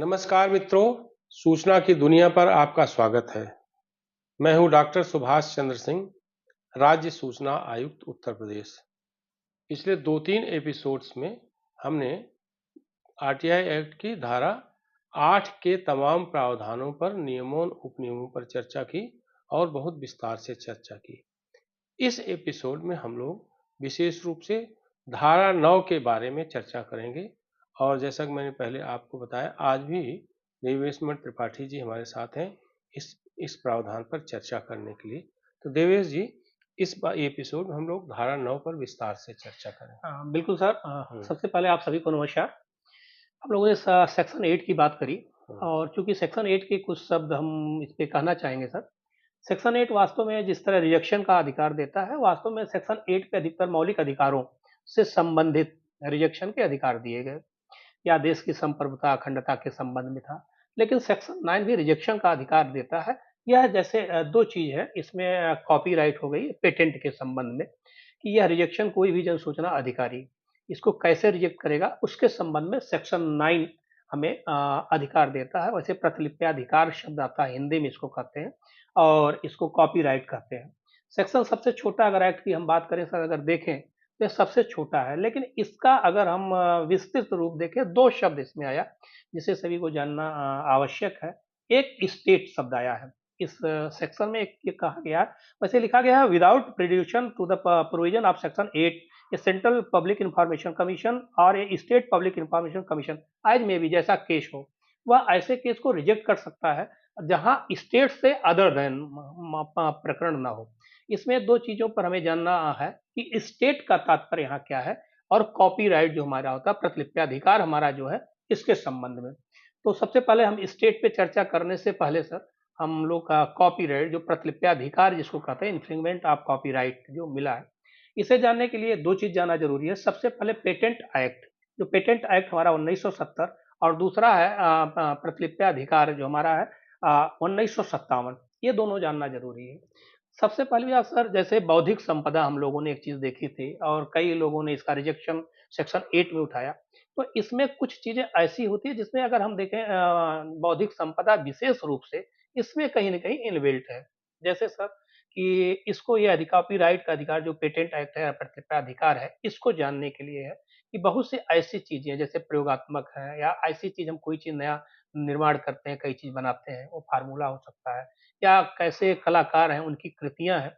नमस्कार मित्रों, सूचना की दुनिया पर आपका स्वागत है। मैं हूं डॉक्टर सुभाष चंद्र सिंह, राज्य सूचना आयुक्त उत्तर प्रदेश। पिछले 2-3 एपिसोड्स में हमने आरटीआई एक्ट की धारा 8 के तमाम प्रावधानों पर, नियमों उपनियमों पर चर्चा की और बहुत विस्तार से चर्चा की। इस एपिसोड में हम लोग विशेष रूप से धारा 9 के बारे में चर्चा करेंगे और जैसा कि मैंने पहले आपको बताया, आज भी देवेश त्रिपाठी जी हमारे साथ हैं इस प्रावधान पर चर्चा करने के लिए। तो देवेश जी, इस एपिसोड में हम लोग धारा 9 पर विस्तार से चर्चा करें। बिल्कुल सर। सबसे पहले आप सभी को नमस्कार। हम लोगों ने सेक्शन 8 की बात करी और चूंकि सेक्शन 8 के कुछ शब्द हम इस पे कहना चाहेंगे सर। सेक्शन 8 वास्तव में जिस तरह रिजेक्शन का अधिकार देता है, वास्तव में सेक्शन 8 पे अधिकतर मौलिक अधिकारों से संबंधित रिजेक्शन के अधिकार दिए गए या देश की संप्रभुता अखंडता के संबंध में था। लेकिन सेक्शन 9 भी रिजेक्शन का अधिकार देता है। यह जैसे दो चीज है इसमें, कॉपीराइट हो गई पेटेंट के संबंध में कि यह रिजेक्शन कोई भी जन सूचना अधिकारी इसको कैसे रिजेक्ट करेगा, उसके संबंध में सेक्शन 9 हमें अधिकार देता है। वैसे प्रतिलिप्याधिकार शब्द आता है, हिंदी में इसको कहते हैं और इसको कॉपीराइट कहते हैं। सेक्शन सबसे छोटा अगर एक्ट की हम बात करें सर, अगर देखें तो सबसे छोटा है, लेकिन इसका अगर हम विस्तृत रूप देखें, दो शब्द इसमें आया जिसे सभी को जानना आवश्यक है। एक स्टेट शब्द आया है इस सेक्शन में, एक ये कहा गया, वैसे लिखा गया है without prejudice to the provision of section 8 A central public information commission और a state public information commission आज में भी जैसा केस हो, वह ऐसे केस को रिजेक्ट कर सकता है जहां स्टेट से अदर देन प्रकरण ना हो। इसमें दो चीजों पर हमें जानना है कि स्टेट का तात्पर्य यहाँ क्या है और कॉपीराइट जो हमारा होता है, प्रतिलिप्याधिकार हमारा जो है, इसके संबंध में। तो सबसे पहले हम स्टेट पे चर्चा करने से पहले सर, हम लोग का कॉपीराइट जो प्रतिलिप्याधिकार जिसको कहते हैं, इन्फ्रिंगमेंट ऑफ कॉपीराइट जो मिला है, इसे जानने के लिए दो चीज जानना जरूरी है। सबसे पहले पेटेंट एक्ट, जो पेटेंट एक्ट हमारा 1970 और दूसरा है प्रतिलिप्याधिकार जो हमारा है 1957, ये दोनों जानना जरूरी है। सबसे पहले बात सर, जैसे बौद्धिक संपदा हम लोगों ने एक चीज देखी थी और कई लोगों ने इसका रिजेक्शन सेक्शन 8 में उठाया। तो इसमें कुछ चीजें ऐसी होती है जिसमें अगर हम देखें बौद्धिक संपदा विशेष रूप से इसमें कहीं न कहीं इनबिल्ट है। जैसे सर कि इसको ये कॉपीराइट का अधिकार जो पेटेंट एक्ट है, प्रतिलिप्याधिकार है, इसको जानने के लिए है कि बहुत सी ऐसी चीजें जैसे प्रयोगात्मक है या ऐसी चीज हम कोई चीज नया निर्माण करते हैं, कई चीज बनाते हैं, वो फार्मूला हो सकता है या कैसे कलाकार हैं उनकी कृतियां हैं।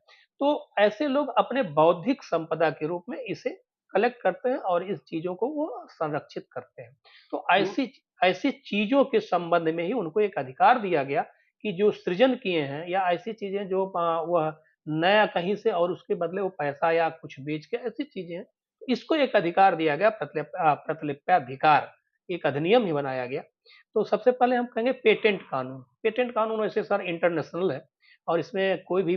तो ऐसे लोग अपने बौद्धिक संपदा के रूप में इसे कलेक्ट करते हैं और इस चीजों को वो संरक्षित करते हैं। तो ऐसी ऐसी चीजों के संबंध में ही उनको एक अधिकार दिया गया कि जो सृजन किए हैं या ऐसी चीजें जो वह नया कहीं से और उसके बदले वो पैसा या कुछ बेच के, ऐसी चीजें हैं, इसको एक अधिकार दिया गया, प्रतिलिप्याधिकार, एक अधिनियम ही बनाया गया। तो सबसे पहले हम कहेंगे पेटेंट कानून। पेटेंट कानून वैसे सर इंटरनेशनल है और इसमें कोई भी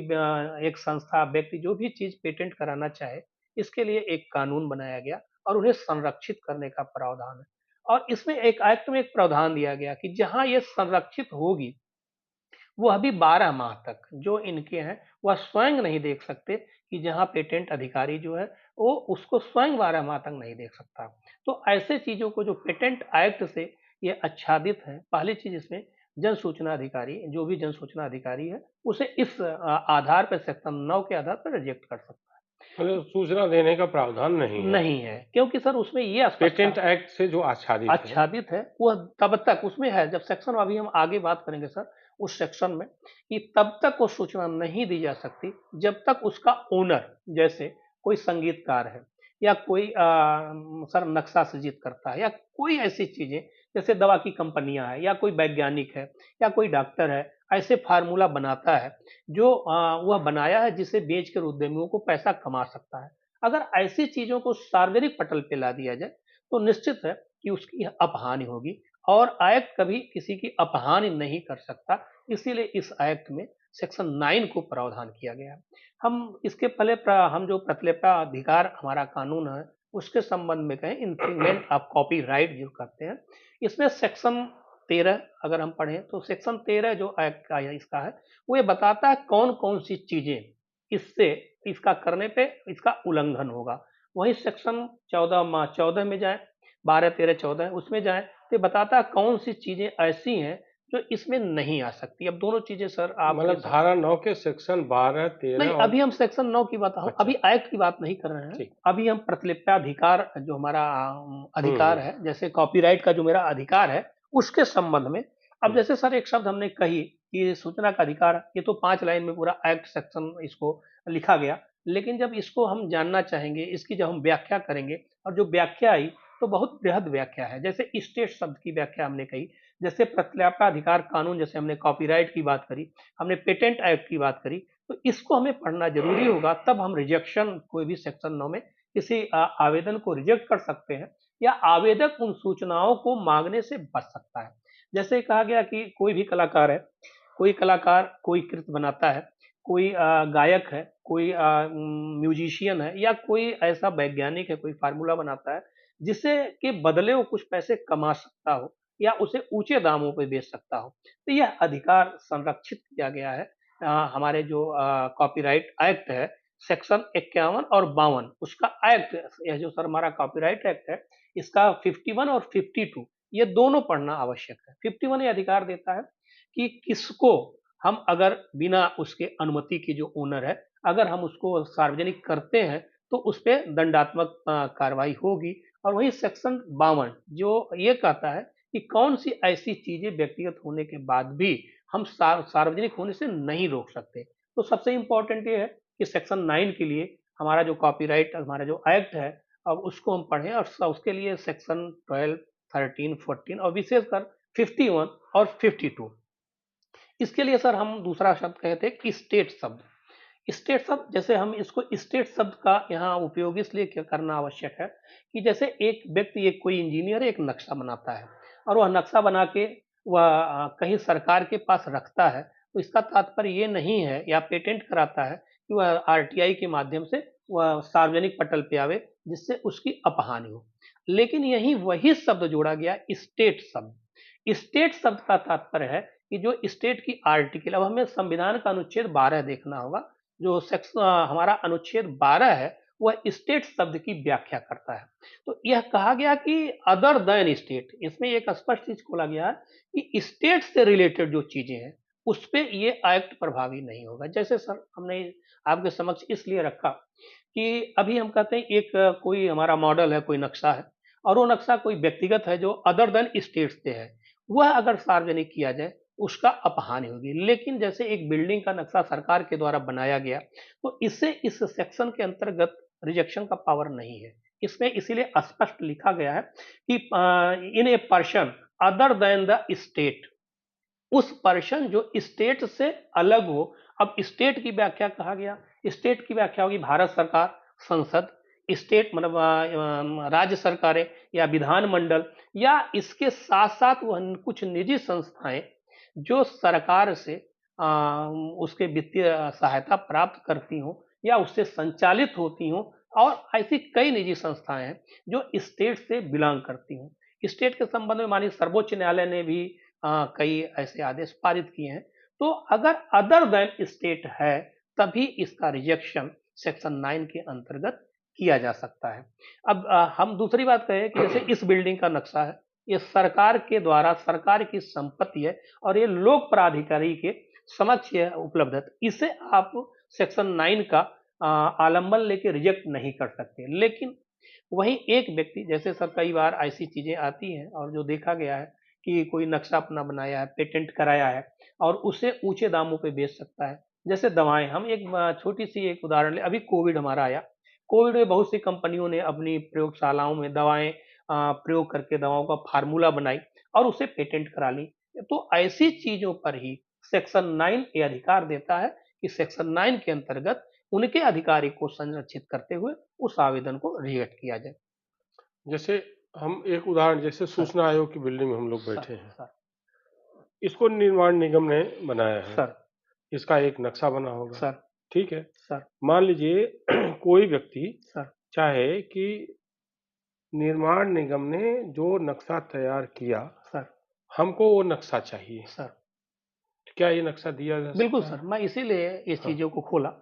एक संस्था, व्यक्ति जो भी चीज पेटेंट कराना चाहे, इसके लिए एक कानून बनाया गया और उन्हें संरक्षित करने का प्रावधान है। और इसमें एक एक्ट में एक प्रावधान दिया गया कि जहां ये संरक्षित होगी, वह भी 12 माह तक जो इनके हैं, वह स्वयं नहीं देख सकते कि जहाँ पेटेंट अधिकारी जो है, वो उसको स्वयं 12 माह तक नहीं देख सकता। तो ऐसे चीज़ों को जो पेटेंट एक्ट से ये आच्छादित है, पहली चीज़ इसमें जन सूचना अधिकारी, जो भी जन सूचना अधिकारी है, उसे इस आधार पर सेक्शन 9 के आधार पर रिजेक्ट कर सकता है। मतलब सूचना देने का प्रावधान नहीं है नहीं है, क्योंकि सर उसमें ये स्पष्ट पेटेंट एक्ट से जो आच्छादित है। आच्छादित है, वह तब तक उसमें है जब सेक्शन, अभी हम आगे बात करेंगे सर उस सेक्शन में, कि तब तक वो सूचना नहीं दी जा सकती जब तक उसका ओनर, जैसे कोई संगीतकार है या कोई सर नक्शा सृजित करता है या कोई ऐसी चीजें जैसे दवा की कंपनियां हैं या कोई वैज्ञानिक है या कोई डॉक्टर है, ऐसे फार्मूला बनाता है जो वह बनाया है जिसे बेचकर उद्यमियों को पैसा कमा सकता है। अगर ऐसी चीजों को सार्वजनिक पटल पे ला दिया जाए तो निश्चित है कि उसकी अपहानि होगी और एक्ट कभी किसी की अपहानि नहीं कर सकता। इसीलिए इस एक्ट में सेक्शन 9 को प्रावधान किया गया है। हम इसके पहले हम जो प्रतिलिप्याधिकार हमारा कानून है, उसके संबंध में कहें, इन्फ्रिंगमेंट ऑफ कॉपीराइट जो कहते हैं, इसमें सेक्शन 13 अगर हम पढ़ें तो सेक्शन 13 जो एक्ट का है इसका है, वो ये बताता है कौन कौन सी चीजें इससे, इसका करने पे इसका उल्लंघन होगा। वही सेक्शन 14 में जाए, 12, 13, 14 उसमें जाए तो ये बताता है कौन सी चीजें ऐसी हैं जो इसमें नहीं आ सकती। अब दोनों चीजें सर आप मतलब धारा 9 के सेक्शन 12, 13 नहीं, और अभी हम सेक्शन 9 की बात अच्छा, अभी एक्ट की बात नहीं कर रहे हैं। ठीक। अभी हम प्रतिलिप्याधिकार जो हमारा अधिकार हुँ, है, जैसे कॉपीराइट का जो मेरा अधिकार है, उसके संबंध में। अब हुँ, जैसे सर एक शब्द हमने कही कि सूचना का अधिकार, ये तो 5 लाइन में पूरा एक्ट सेक्शन इसको लिखा गया। लेकिन जब इसको हम जानना चाहेंगे, इसकी जब हम व्याख्या करेंगे और जो व्याख्या आई, तो बहुत बृहद व्याख्या है। जैसे स्टेट शब्द की व्याख्या हमने कही, जैसे प्रतिलिप्याधिकार कानून, जैसे हमने कॉपीराइट की बात करी, हमने पेटेंट एक्ट की बात करी, तो इसको हमें पढ़ना ज़रूरी होगा, तब हम रिजेक्शन कोई भी सेक्शन 9 में किसी आवेदन को रिजेक्ट कर सकते हैं, या आवेदक उन सूचनाओं को माँगने से बच सकता है। जैसे कहा गया कि कोई भी कलाकार है, कोई कलाकार कोई कृत बनाता है, कोई गायक है, कोई म्यूजिशियन है, या कोई ऐसा वैज्ञानिक है, कोई फ़ॉर्मूला बनाता है, जिससे के बदले वो कुछ पैसे कमा सकता हो या उसे ऊँचे दामों पे बेच सकता हो। तो यह अधिकार संरक्षित किया गया है हमारे जो कॉपीराइट एक्ट है, सेक्शन 51 और 52 उसका एक्ट, यह जो सर हमारा कॉपीराइट एक्ट है, इसका 51 और 52 ये दोनों पढ़ना आवश्यक है। 51 ये अधिकार देता है कि किसको हम अगर बिना उसके अनुमति के जो ओनर है, अगर हम उसको सार्वजनिक करते हैं, तो उस पे दंडात्मक कार्रवाई होगी। और वहीं सेक्शन 52 जो ये कहता है कि कौन सी ऐसी चीज़ें व्यक्तिगत होने के बाद भी हम सार्वजनिक होने से नहीं रोक सकते। तो सबसे इम्पोर्टेंट ये है कि सेक्शन 9 के लिए हमारा जो कॉपीराइट हमारा जो एक्ट है, अब उसको हम पढ़ें, और उसके लिए सेक्शन 12, 13, 14 और विशेषकर 51 और 52। इसके लिए सर हम दूसरा शब्द कहते हैं कि स्टेट शब्द। स्टेट शब्द, जैसे हम इसको स्टेट शब्द का यहाँ उपयोग इसलिए करना आवश्यक है कि जैसे एक व्यक्ति, एक कोई इंजीनियर एक नक्शा बनाता है, और वह नक्शा बना के वह कहीं सरकार के पास रखता है, तो इसका तात्पर्य ये नहीं है, या पेटेंट कराता है कि वह आरटीआई के माध्यम से वह सार्वजनिक पटल पे आवे, जिससे उसकी अपहानि हो। लेकिन यही वही शब्द जोड़ा गया, स्टेट शब्द। स्टेट शब्द का तात्पर्य है कि जो स्टेट की आर्टिकल, अब हमें संविधान का अनुच्छेद 12 देखना होगा। जो हमारा अनुच्छेद 12 है, वह स्टेट शब्द की व्याख्या करता है। तो यह कहा गया कि अदर देन स्टेट, इसमें एक स्पष्ट चीज खोला गया है कि स्टेट से रिलेटेड जो चीजें हैं, उस पे ये एक्ट प्रभावी नहीं होगा। जैसे सर हमने आपके समक्ष इसलिए रखा कि अभी हम कहते हैं एक कोई हमारा मॉडल है, कोई नक्शा है, और वो नक्शा कोई व्यक्तिगत है जो अदर देन स्टेट से है, वह अगर सार्वजनिक किया जाए, उसका अपहानि होगी। लेकिन जैसे एक बिल्डिंग का नक्शा सरकार के द्वारा बनाया गया, तो इसे इस सेक्शन के अंतर्गत रिजेक्शन का पावर नहीं है। इसमें इसीलिए स्पष्ट लिखा गया है कि in a person other than the state, उस पर्सन जो स्टेट से अलग हो। अब स्टेट की व्याख्या कहा गया, स्टेट की व्याख्या होगी भारत सरकार, संसद, स्टेट मतलब राज्य सरकारें या विधानमंडल, या इसके साथ साथ वह कुछ निजी संस्थाएं जो सरकार से उसके वित्तीय सहायता प्राप्त करती हों या उससे संचालित होती हों, और ऐसी कई निजी संस्थाएं हैं जो स्टेट से बिलोंग करती हों। स्टेट के संबंध में माननीय सर्वोच्च न्यायालय ने भी कई ऐसे आदेश पारित किए हैं। तो अगर अदर देन स्टेट है, तभी इसका रिजेक्शन सेक्शन 9 के अंतर्गत किया जा सकता है। अब हम दूसरी बात कहें कि जैसे इस बिल्डिंग का नक्शा है, ये सरकार के द्वारा सरकार की संपत्ति है, और ये लोक प्राधिकारी के समक्ष यह उपलब्ध है। इसे आप सेक्शन 9 का आलंबन लेके रिजेक्ट नहीं कर सकते। लेकिन वहीं एक व्यक्ति, जैसे सर कई बार ऐसी चीजें आती हैं और जो देखा गया है कि कोई नक्शा अपना बनाया है, पेटेंट कराया है, और उसे ऊंचे दामों पे बेच सकता है। जैसे दवाएं, हम एक छोटी सी एक उदाहरण ले, अभी कोविड हमारा आया। कोविड में बहुत सी कंपनियों ने अपनी प्रयोगशालाओं में दवाएं प्रयोग करके दवाओं का फार्मूला बनाई और उसे पेटेंट करा ली। तो ऐसी चीजों पर ही सेक्शन 9 ये अधिकार देता है कि सेक्शन 9 के अंतर्गत उनके अधिकारी को संरक्षित करते हुए उस आवेदन को रिजेक्ट किया जाए। जैसे हम एक उदाहरण, जैसे सर, सूचना आयोग की बिल्डिंग में हम लोग सर, बैठे हैं, सर, इसको निर्माण निगम ने बनाया है, सर, इसका एक नक्शा बना होगा, सर, ठीक है। सर, मान लीजिए कोई व्यक्ति सर, चाहे कि निर्माण निगम ने जो नक्शा तैयार किया, सर, हमको वो नक्शा चाहिए, सर। क्या ये नक्शा दिया जा बिल्कुल सकता सर, है? मैं इसीलिए इस हाँ, चीज़ों को खोला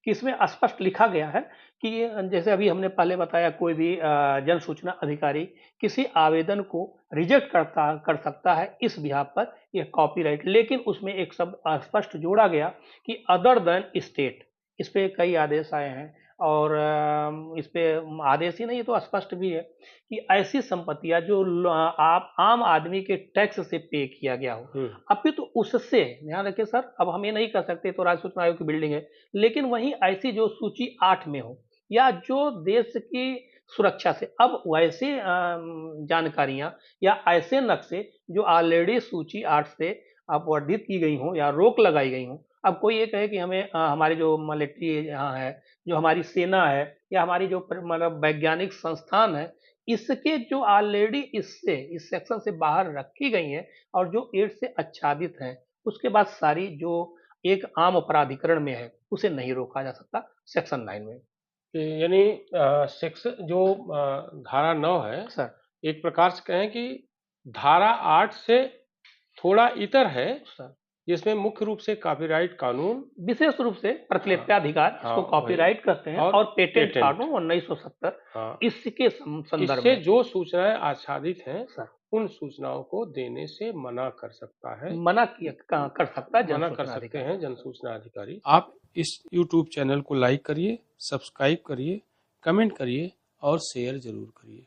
कि इसमें स्पष्ट लिखा गया है कि जैसे अभी हमने पहले बताया, कोई भी जन सूचना अधिकारी किसी आवेदन को रिजेक्ट कर सकता है इस बिहाफ पर, यह कॉपीराइट। लेकिन उसमें एक शब्द स्पष्ट जोड़ा गया कि अदर देन स्टेट। इस पे कई आदेश आए हैं और इस पे आदेश ही नहीं तो स्पष्ट भी है कि ऐसी संपत्तियां जो आप आम आदमी के टैक्स से पे किया गया हो, अभी तो उससे ध्यान रखिए सर, अब हम ये नहीं कर सकते तो राज्य सूचना आयोग की बिल्डिंग है, लेकिन वहीं ऐसी जो सूची 8 में हो या जो देश की सुरक्षा से, अब वैसे जानकारियां या ऐसे नक्शे जो ऑलरेडी सूची 8 से अपवर्धित की गई हो या रोक लगाई गई हो। अब कोई ये कहे कि हमें हमारी जो मिलिट्री यहाँ है, जो हमारी सेना है या हमारी जो मतलब वैज्ञानिक संस्थान है, इसके जो ऑलरेडी इससे इस सेक्शन से बाहर रखी गई हैं और जो 8 से आच्छादित हैं, उसके बाद सारी जो एक आम अपराधीकरण में है उसे नहीं रोका जा सकता सेक्शन 9 में। यानी सेक्शन जो धारा 9 है सर, एक प्रकार से कहें कि धारा 8 से थोड़ा इतर है सर, जिसमें मुख्य रूप से कॉपीराइट कानून, विशेष रूप से प्रतिलिप्याधिकार, इसको कॉपीराइट कहते हैं, और पेटेंट कानून 1970 इसके संदर्भ इससे में जो सूचनाएं आच्छादित हैं सर, उन सूचनाओं को देने से मना कर सकता है, मना कर सकता है मना कर सकते हैं जन सूचना अधिकारी। आप इस YouTube चैनल को लाइक करिए, सब्सक्राइब करिए, कमेंट करिए और शेयर जरूर करिए।